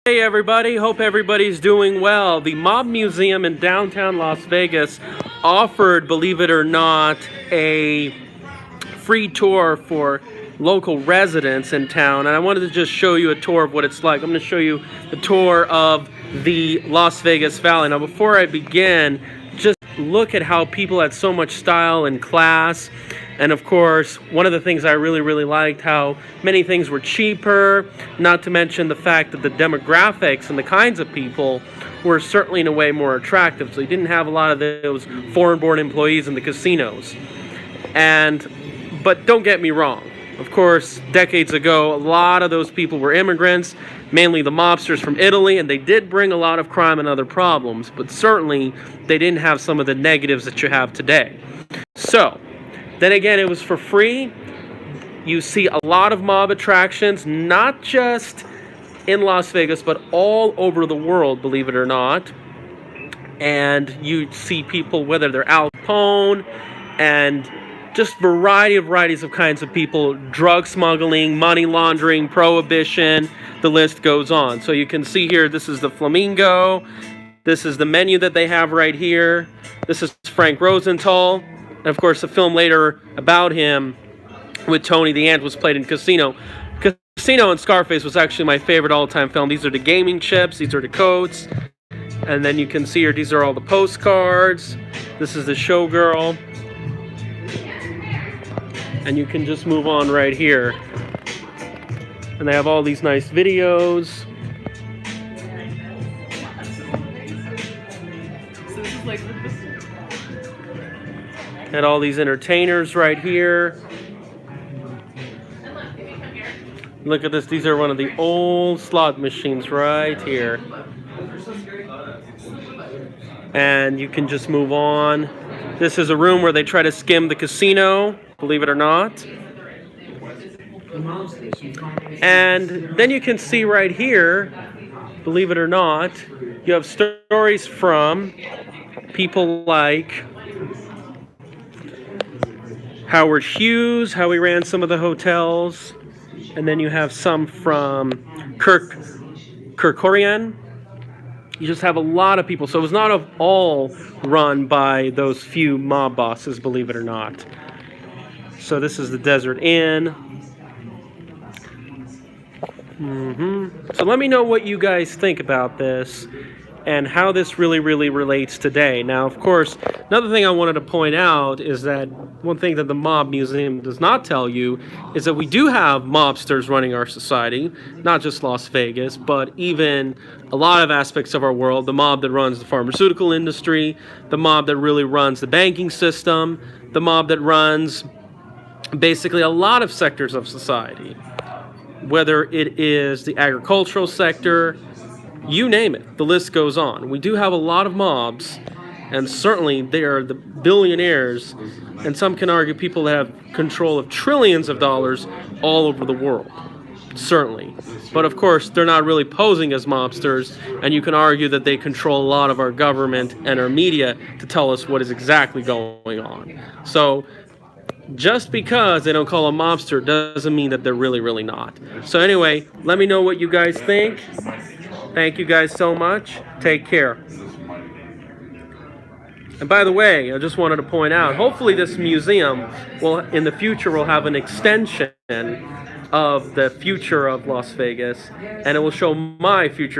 Hey everybody, hope everybody's doing well. The Mob Museum in downtown Las Vegas offered, believe it or not, a free tour for local residents in town, and I wanted to just show you a tour of what it's like. I'm going to show you the tour of the Las Vegas Valley. Now before I begin, just look at how people had so much style and class. And of course, one of the things I really liked, how many things were cheaper, not to mention the fact that the demographics and the kinds of people were certainly in a way more attractive. So you didn't have a lot of those foreign-born employees in the casinos. But don't get me wrong. Of course, decades ago, a lot of those people were immigrants, mainly the mobsters from Italy, and they did bring a lot of crime and other problems, but certainly they didn't have some of the negatives that you have today. So, then again, it was for free. You see a lot of mob attractions, not just in Las Vegas, but all over the world, believe it or not. And you see people, whether they're Al Capone, and just varieties of kinds of people, drug smuggling, money laundering, prohibition, the list goes on. So you can see here, this is the Flamingo. This is the menu that they have right here. This is Frank Rosenthal. And of course, the film later about him with Tony the Ant was played in Casino. Casino and Scarface was actually my favorite all-time film. These are the gaming chips. These are the coats. And then you can see here, these are all the postcards. This is the Showgirl. And you can just move on right here. And they have all these nice videos. So this is like... Had all these entertainers right here. Look at this. These are one of the old slot machines right here. And you can just move on. This is a room where they try to skim the casino, believe it or not. And then you can see right here, believe it or not, you have stories from people like Howard Hughes, how he ran some of the hotels. And then you have some from Kerkorian. You just have a lot of people. So it was not all run by those few mob bosses, believe it or not. So this is the Desert Inn. So let me know what you guys think about this and how this really relates today. Now, of course, another thing I wanted to point out is that one thing that the Mob Museum does not tell you is that we do have mobsters running our society, not just Las Vegas, but even a lot of aspects of our world. The mob that runs the pharmaceutical industry, the mob that really runs the banking system, the mob that runs basically a lot of sectors of society, whether it is the agricultural sector, you name it, the list goes on. We do have a lot of mobs, and certainly they are the billionaires, and some can argue people that have control of trillions of dollars all over the world, certainly. But of course, they're not really posing as mobsters, and you can argue that they control a lot of our government and our media to tell us what is exactly going on. So just because they don't call a mobster doesn't mean that they're really not. So anyway, let me know what you guys think. Thank you guys so much. Take care. And by the way, I just wanted to point out, hopefully this museum will, in the future, will have an extension of the future of Las Vegas, and it will show my future